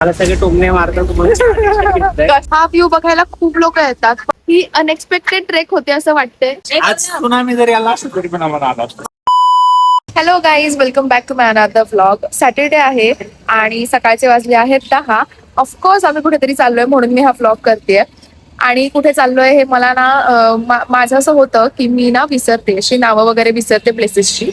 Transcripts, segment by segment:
मला सगळे टोमणे मारतात. हा व्ह्यू बघायला खूप लोक येतात. ही अनएक्सपेक्टेड ट्रेक होती असं वाटतंय. आज सुनामी जरी आला असतो तरी पण आम्हाला आला असतो. Hello guys, welcome back to my another vlog. Saturday आहे आणि सकाळचे वाजले आहेत 10. ऑफकोर्स आम्ही कुठेतरी चाललोय म्हणून मी हा व्लॉग करतेय. आणि कुठे चाललोय हे मला ना माझं असं होतं की मी ना विसरते, अशी नावं वगैरे विसरते प्लेसेसची.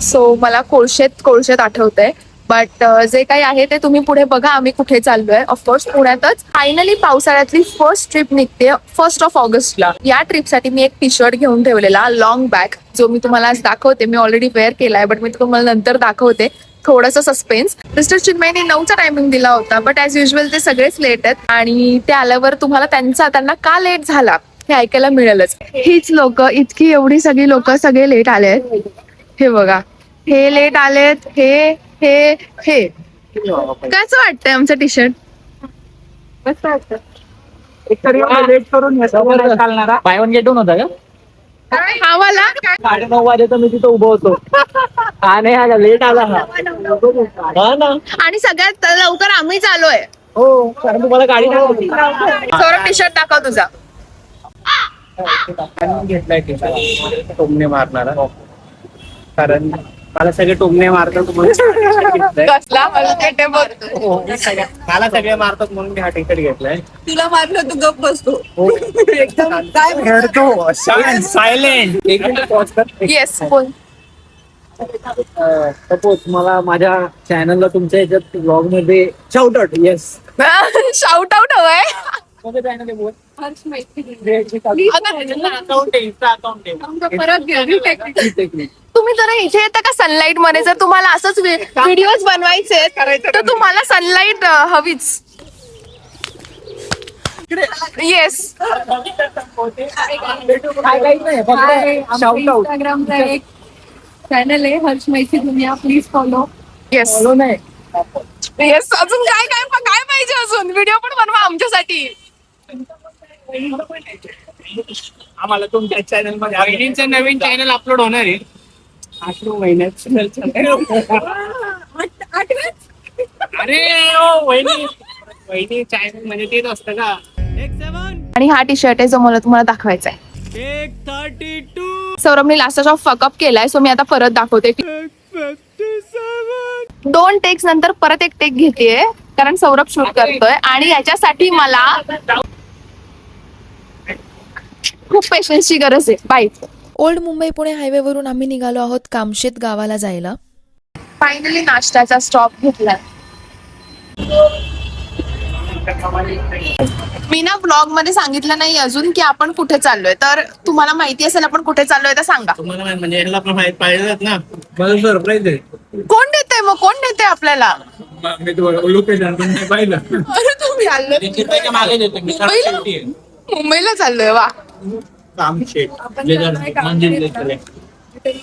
सो मला कोळशेत आठवतंय. बट जे काही आहे ते तुम्ही पुढे बघा आम्ही कुठे चाललोय. ऑफकोर्स पुण्यातच. फायनली पावसाळ्यातली फर्स्ट ट्रिप निघते 1 ऑगस्टला. या ट्रिपसाठी मी एक टी शर्ट घेऊन ठेवलेला लॉंग बॅक, जो मी तुम्हाला आज दाखवते. मी ऑलरेडी वेअर केलाय बट मी तुम्हाला नंतर दाखवते. थोडंसं सस्पेन्स. मिस्टर चिन्मयने 9चा टायमिंग दिला होता बट ॲज युजल ते सगळेच लेट आहेत आणि ते आल्यावर तुम्हाला त्यांना का लेट झाला हे ऐकायला मिळेलच. हीच लोक, इतकी एवढी सगळी लोक सगळे लेट आले. हे बघा, हे लेट आलेत. हे कसं वाटतंय आमचं टी शर्ट? कसं वाटतं? लेट करून चालणारा बाय वन गेट वन होता का? हा वाला 9:30 वाजेचा मी तिथं उभं होतो आणि हा लेट आला. हा ना. आणि सगळ्यात लवकर आम्हीच आलोय. हो, कारण तुम्हाला गाडी नाही होती. सौरभ टी शर्ट दाखव तुझा. घेतलाय टी शर्ट टोमणे मारणारा, कारण मला सगळे टोमणे मारतात कसला मला सगळे मारतात म्हणून मी हा टी शर्ट घेतलाय. तुला मारलं तू गप बसतो. एकदम रडतो, सायलेंट. एक मिनिट पॉज कर. येस बोल. सपोज मला माझ्या चॅनलला तुमच्या याच्यात ब्लॉग मध्ये shout out. Yes, shout out हवंय. कोणतं चॅनल आहे बोल? हर्ष मैत्री. तुम्ही जरा इथे येता का सनलाईट मध्ये? जर तुम्हाला असंच व्हिडिओज बनवायचे तर तुम्हाला सनलाईट हवीच. येस. Shout out. इंस्टाग्रामचा एक चॅनल आहे हर्ष मैत्री दुनिया, प्लीज फॉलो. येस नाही येस. अजून काय काय काय पाहिजे? अजून व्हिडिओ पण बनवा आमच्यासाठी. आम्हाला तुमच्या चॅनल मध्ये वहिनींचं नवीन चॅनल अपलोड होणार आहे 8 महिन्यात. अरे वहिनी चॅनल म्हणजे तेच असतं का? आणि हा टी शर्ट आहे जो मला तुम्हाला दाखवायचा आहे. 32. सौरभने लास्ट ऑफ फकअप केलाय, सो मी आता परत दाखवते. 2 टेक्स नंतर परत एक टेक घेतेय कारण सौरभ शूट करतोय आणि याच्यासाठी मला खूप पेशन्सची गरज आहे. बाय. ओल्ड मुंबई पुणे हायवेवरून आम्ही निघालो आहोत कामशेत गावाला जायला. फायनली नाश्त्याचा स्टॉप घेतला. मी ना ब्लॉग मध्ये सांगितलं नाही अजून की आपण कुठे चाललोय, तर तुम्हाला माहिती असेल आपण कुठे चाललोय तर सांगा. तुम्हाला म्हणजे यांना पण पाहिजे ना, मला सरप्राईज आहे. कोण देते मग? कोण देते आपल्याला? मी तुम्हाला लोकेशन पण नाही पाहिलं. अरे तुम्ही चाललोय मागे देतो मी. मुंबईला चाललोय. वा. कामशेत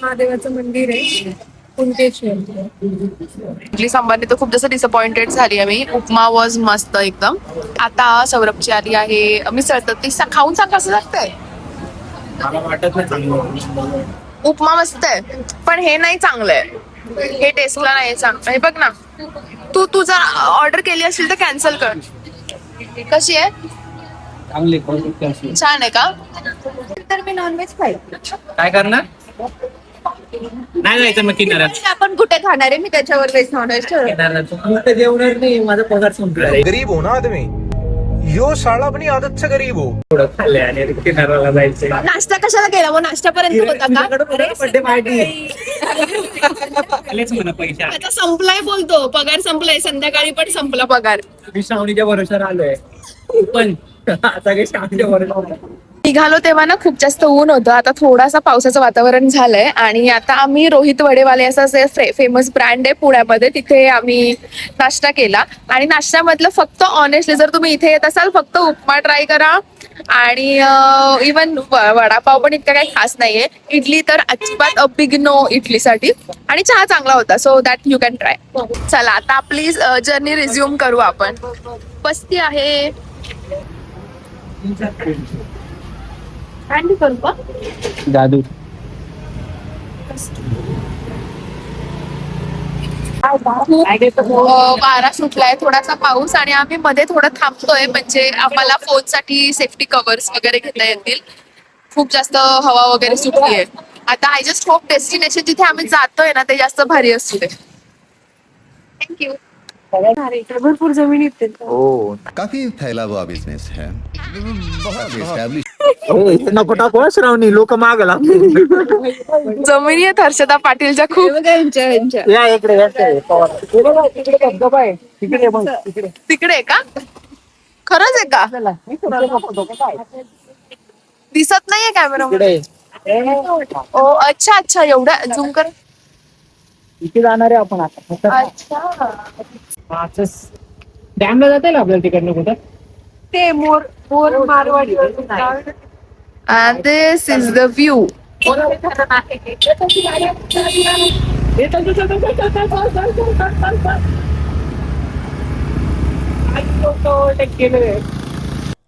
महादेवाचं मंदिर आहे कुंटेश्वर. इडली सांबारने तर खूप जास्त डिसअपॉइंटेड झाली आहे मी. उपमा वॉज मस्त एकदम. आता सौरभची आली आहे मिसळ, तर ती खाऊन सांग कसं लागतंय. मला वाटत नाही चांगलं. उपमा मस्त आहे पण हे नाही चांगलं आहे. हे टेस्टला नाही चांगलं. हे बघ ना, तू जर ऑर्डर केली असेल तर कॅन्सल कर. कशी आहे? चांगली. छान आहे का? तर मी नॉनव्हेज खाईल. काय करणार? नाही जायचं मग किनाऱ्यात. आपण कुठे खाणार आहे? मी त्याच्यावर व्हेज नॉनव्हेज किनाऱ्यात जेवणार नाही. माझा पगार संपला. गरीब हो ना आदमी, यो साला अपनी आदत से गरीब हो. थोडं खाल्ले आणि किनाऱ्याला जायचं. नाश्ता कशाला केला मग? नाश्त्यापर्यंत होता का? बर्थडे पार्टी म्हणा पैसे. आता संपलाय बोलतो, पगार संपलाय. संध्याकाळी पण संपला पगार. मी श्रावणीच्या भरोशावर आलोय पण सगळे श्रावणीच्या भरोशावर. निघालो तेव्हा ना खूप जास्त ऊन होतं. आता थोडासा पावसाचं वातावरण झालंय आणि आता आम्ही रोहित वडेवाले असं फेमस ब्रँड आहे पुण्यामध्ये, तिथे आम्ही नाश्ता केला. आणि नाश्त्यामधलं फक्त ऑनेस्टली जर तुम्ही इथे येत असाल फक्त उपमा ट्राय करा आणि इवन वडापाव पण इतका काही खास नाहीये. इडली तर अजिबात अ बिग नो इडलीसाठी. आणि चहा चांगला होता, so that you can try. चला आता आपली जर्नी रिझ्यूम करू आपण. पस्ती आहे. कॅन्डी करू का? जादू. वारा सुटलाय, थोडासा पाऊस, आणि आम्ही मध्ये थोडं थांबतोय म्हणजे आम्हाला फोनसाठी सेफ्टी कव्हर्स वगैरे घेता येतील. खूप जास्त हवा वगैरे सुटलीये. आता आय जस्ट होप डेस्टिनेशन जिथे आम्ही जातोय ना ते जास्त भारी असू दे. थँक्यू. भरपूर जमीन येते. काफी फैला हुआ बिजनेस है, बहुत established नको टाकू श्रावणी, लोक माग लागतील. जमिनी आहेत हर्षदा पाटीलच्या खूप. या इकडे तिकडे धबधबा आहे, तिकडे बघ तिकडे. तिकडे आहे का? खरंच आहे का? दिसत नाहीये कॅमेरा. ओ अच्छा अच्छा, एवढा झूम कर. इथे जाणार आहे आपण आता. अच्छा, डॅमला जाता येईल आपल्याला तिकडनं कुठं. ते मोर मारवाडी. and this is the view.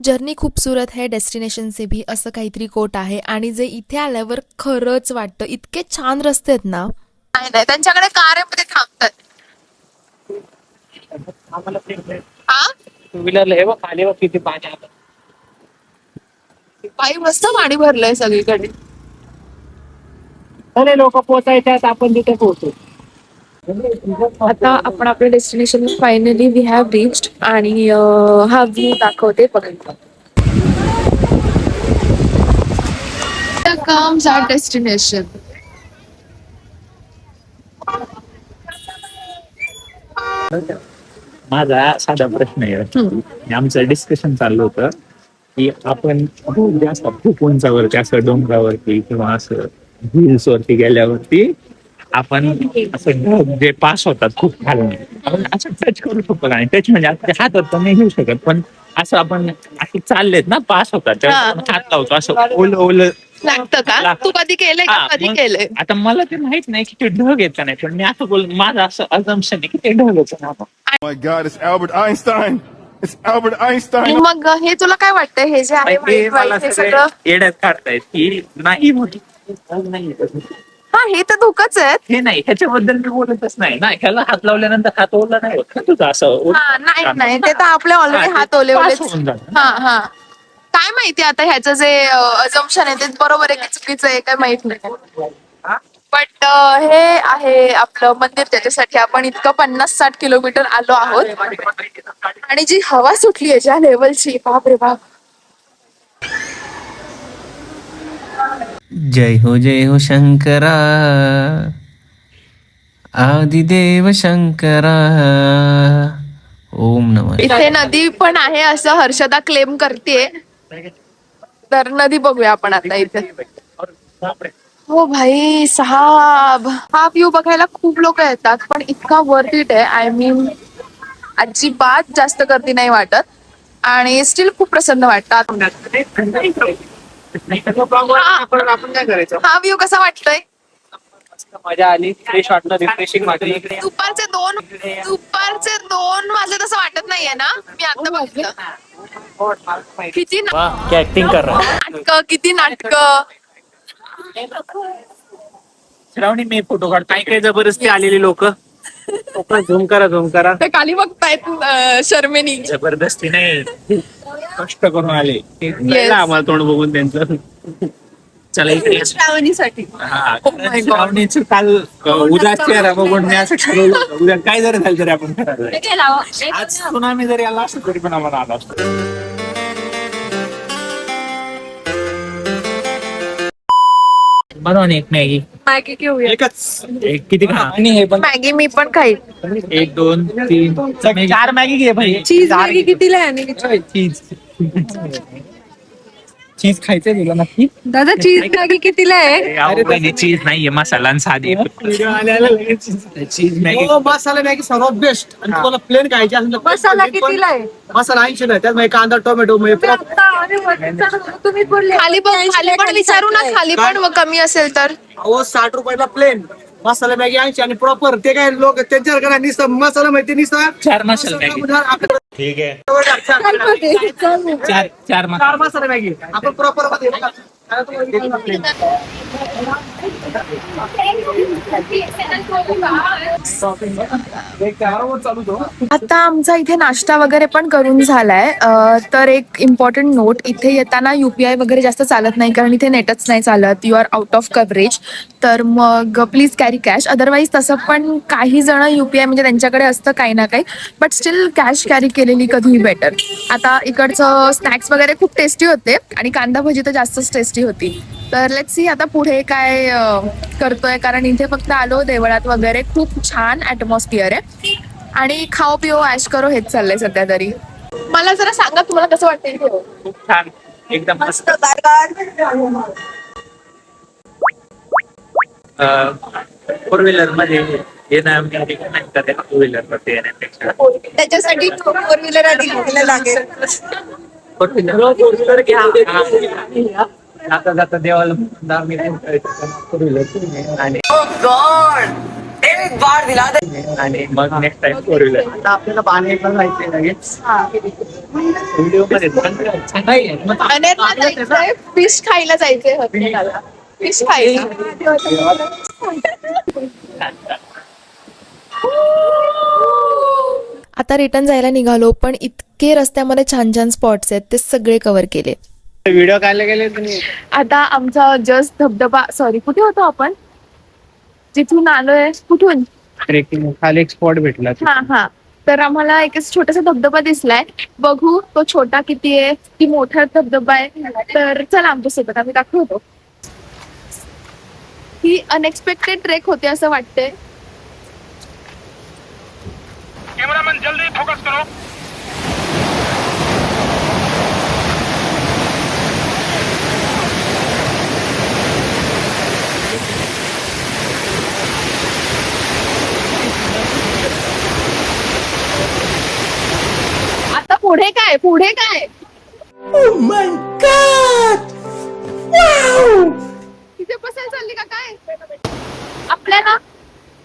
Journey खूबसूरत है डेस्टिनेशन से भी असं काहीतरी कोट आहे. आणि जे इथे आल्यावर खरंच वाटतं, इतके छान रस्ते आहेत ना. नाही नाही, त्यांच्याकडे कारेमध्ये थांबतात. हा टू व्हीलरला हे बघ खाली बघ किती पाणी आलं. बाई मस्त पाणी भरलंय सगळीकडे. चले लोक पोचायच्यात, आपण तिथे पोहोचू. आता आपण आपल्या destination finally we have reached, आणि हा व्ह्यू दाखवते बघा. Comes our destination. माझा साधा प्रश्न आहे. आमचं डिस्कशन चाललं होतं की आपण जास्त खूप उंचावरती असं डोंगरावरती किंवा असं हिल्स वरती गेल्यावरती आपण असं ढग जे पास होतात खूप खाली, आपण असं टच करू शकतो. आणि टच म्हणजे आपल्या हातात तर नाही घेऊ शकत, पण असं आपण असे चाललेत ना पास होतात तेव्हा आपण हात लावतो, असं ओलं ओलं लागतं का? तू कधी केलंय का? कधी केलंय? आता मला ते माहित नाही की ते ढग येत का नाही, पण मी असं बोल, माझं असं अजम्पशन आहे की ते ढग येत ना. Oh my God, it's Albert Einstein. It's Albert Einstein. मग हे तुला काय वाटतंय, हे जे आहे ते मला हे सगळे सगळं? येड्यात काढतायत की नाही होती, नाही हा, हे तर धोकाच आहे. हे नाही, ह्याच्याबद्दल मी बोलतच नाही ना. ह्याला हात लावल्यानंतर हात ओला नाही होत ना तुझा, असं हा, नाही नाही, ते तर आपले ऑलरेडी हात ओले पास ओले. होऊन जातं. हा हा, काय माहिती आता ह्याचं जे अजम्पशन आहे ते बरोबर आहे की चुकीचं आहे काय माहित नाही. बट हे आहे आपलं मंदिर, त्याच्यासाठी आपण इतकं 50-60 किलोमीटर आलो आहोत. आणि जी हवा सुटली आहे ज्या लेवलची, बाप रे बाप. जय हो शंकरा, आदिदेव शंकरा, ओम नमः. इथे नदी पण आहे असं हर्षदा क्लेम करते. तर नदी बघूया आपण आता इथे. हो भाई साहब, हा व्ह्यू बघायला खूप लोक येतात, पण इतका वर्थ इट आहे. आय मीन अजिबात जास्त गर्दी नाही वाटत, आणि स्टील खूप प्रसन्न वाटतात. आपण काय करायचं. हा व्ह्यू कसा वाटतोय? मजा आली, फ्रेश वाटलं, रिफ्रेशिंग वाटलं. दुपारचे दोन वाजले तसं वाटत नाहीये ना? मी आता बघितलं. किती ऍक्टिंग कर नाटक, किती नाटक. श्रावणी, मी फोटो काढतो. काही काही जबरदस्ती आलेली लोक झूम करा. ते खाली बघतायत शर्मेनी. जबरदस्ती नाही, कष्ट करून आले. आम्हाला तोंड बघून त्यांचं. चला इकडे श्रावणीसाठी. हा, श्रावणीचं काल उद्या चेहरा बघून मी असं ठरवलं होतं, उद्या काय जरी झालं तरी आपण करायचं. आज सुनामी जरी आला असतो तरी पण आम्हाला आला असतो. बनवा एक मॅगी. मॅगी घेऊया. एकच एक किती खा? आणि हे पण मॅगी मी पण खाईल. 1 2 3 4 मॅगी घे भाई. चीज मॅगी कितीला आहे? चीज खायचंय तुला नक्की. दादा चीज मॅगी कितीला आहे? चीज नाहीये, मसाला आणि साधी चीज मॅगी. मसाला मॅगी सर्वात बेस्ट. आणि तुम्हाला प्लेन खायची असेल तर मसाला कितीला आहे? मसाला 80 नाही, त्यात कांदा टोमॅटो तुम्ही बोलले खाली पण विचारू ना, खाली पण मग कमी असेल तर. 60 रुपयाला प्लेन मसाला मॅगी 80. आणि प्रॉपर ते काय लोक त्यांच्याकडे नुसतं मसाला माहिती नुसतं 4 मसाला मॅगी. ठीक आहे, 4 चार मसाला मॅगी आपण प्रॉपर मध्ये आता आमचा इथे नाश्ता वगैरे पण करून झालाय. तर एक इम्पॉर्टंट नोट, इथे येताना UPI वगैरे जास्त चालत नाही कारण इथे नेटच नाही चालत. You are out of coverage. तर मग प्लीज कॅरी कॅश. अदरवाईज तसं पण काही जण UPI म्हणजे त्यांच्याकडे असतं काही ना काही, बट स्टील कॅश कॅरी केलेली कधीही बेटर. आता इकडचं स्नॅक्स वगैरे खूप टेस्टी होते आणि कांदा भजी तर जास्तच टेस्टी होती. तर लेट्स सी आता पुढे काय करतोय, कारण इथे फक्त आलो देवळात वगैरे. खूप छान ॲटमॉस्फिअर आहे आणि खाओ पिओ ऐश करो हेच चाललंय सध्या तरी. मला जरा सांगा तुम्हाला कसं वाटतंय इथे? खूप छान, एकदम मस्त. फोर व्हीलर मध्ये येणं मी रिकमेंड करेन टू व्हीलर मध्ये येण्यापेक्षा. त्याच्यासाठी फोर व्हीलर आधी घ्यायला लागेल. फोर व्हीलर घ्या. जाता जाता देवाला मी फोर व्हीलर आणि आणि मग नेक्स्ट टाइम फोर व्हीलर. आता आपल्याला पाणी पण जायचंय लगेच. व्हिडिओ मध्ये फिश खायला जायचंय हॉटेलला. फिश खायला. आता रिटर्न जायला निघालो, पण इतके रस्त्यामध्ये छान छान स्पॉट्स आहेत ते सगळे कव्हर केले. व्हिडिओ काढले गेले तुम्ही? आता आमचा जस्ट धबधबा, सॉरी कुठे होतो आपण, जिथून आलोय कुठून, ट्रेकिंग खाली एक स्पॉट भेटला. हा. तर आम्हाला एक छोटासा धबधबा दिसलाय. बघू तो छोटा किती आहे की मोठा धबधबा आहे. तर चला आमच्यासोबत, आम्ही दाखवतो. ही अनएक्सपेक्टेड ट्रेक होते असं वाटतंय. कैमरामैन जल्दी फोकस करो. आता पुढे काय, पुढे काय? तिथे बसायला चालली का काय?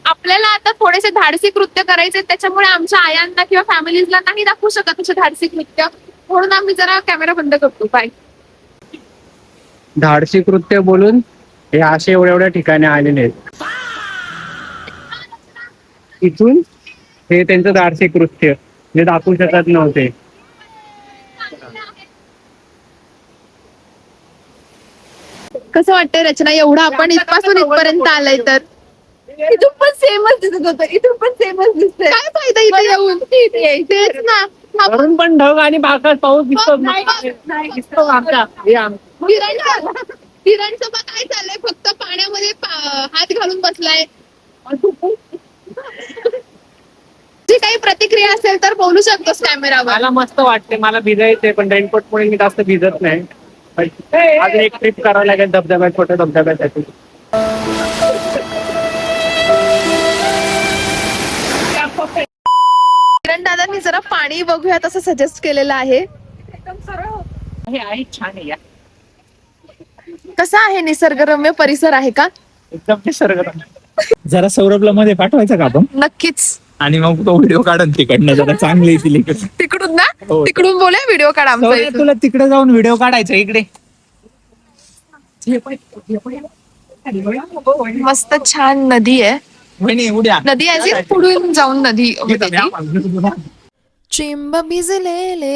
आपल्याला आता थोडेसे धाडसी कृत्य करायचे, त्याच्यामुळे आमच्या आयांना किंवा फॅमिलीजला नाही दाखवू शकत असे धाडसी कृत्य, म्हणून आम्ही जरा कॅमेरा बंद करतो. बाय. धाडसी कृत्य बोलून हे असे एवढ्या ठिकाणी आलेले आहेत. इथून हे त्यांचं धाडसी कृत्य जे दाखवू शकत नव्हते. कसं वाटतंय रचना, एवढं आपण इथपासून इथपर्यंत आलंय तर इथून पण सेमच दिसत होतं. इथून पण सेमच दिसतंय. काय फायदा इथे येऊन? तेच ना. वरून पण ढग आणि बाकात पाऊस दिसतो. किरणचं मग काय चाललंय, फक्त पाण्यामध्ये हात घालून बसलाय. जी काही प्रतिक्रिया असेल तर बोलू शकतोस कॅमेरावर. मला मस्त वाटते, मला भिजायचंय पण रेनकोटमुळे मी जास्त भिजत नाही. अजून एक ट्रिप करावं लागेल धबधब्यात, छोट्या धबधब्यासाठी. किरण दादांनी जरा पाणी बघूयात असं सजेस्ट केलेलं आहे. छान आहे. कसा आहे, निसर्गरम्य परिसर आहे का? एकदम निसर्गरम्य. जरा सौरभला मध्ये पाठवायचा का आपण, नक्कीच. आणि मग तो व्हिडिओ काढून तिकडनं जरा चांगली तिकडून ना, हो. तिकडून बोलूया व्हिडिओ काढ आमचा इथून. तुला तिकडे जाऊन व्हिडिओ काढायचा. इकडे मस्त छान नदी आहे. उड्या नदी आहे, पुढून जाऊन नदी होते ती. चिंब भिजलेले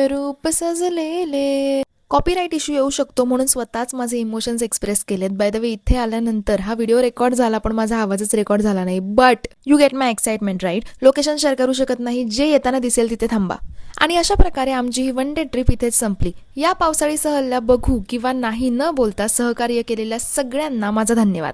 रूप सजलेले. कॉपीराईट इश्यू येऊ शकतो म्हणून स्वतःच माझे इमोशन्स एक्सप्रेस केलेत. बाय द वे, इथे आल्यानंतर हा व्हिडिओ रेकॉर्ड झाला पण माझा आवाजच रेकॉर्ड झाला नाही. But you get my excitement right. Location share करू शकत नाही, जे येताना दिसेल तिथे थांबा. आणि अशा प्रकारे आमची ही वन डे ट्रिप इथेच संपली. या पावसाळी सहलला बघू किंवा नाही न बोलता सहकार्य केलेल्या सगळ्यांना माझा धन्यवाद.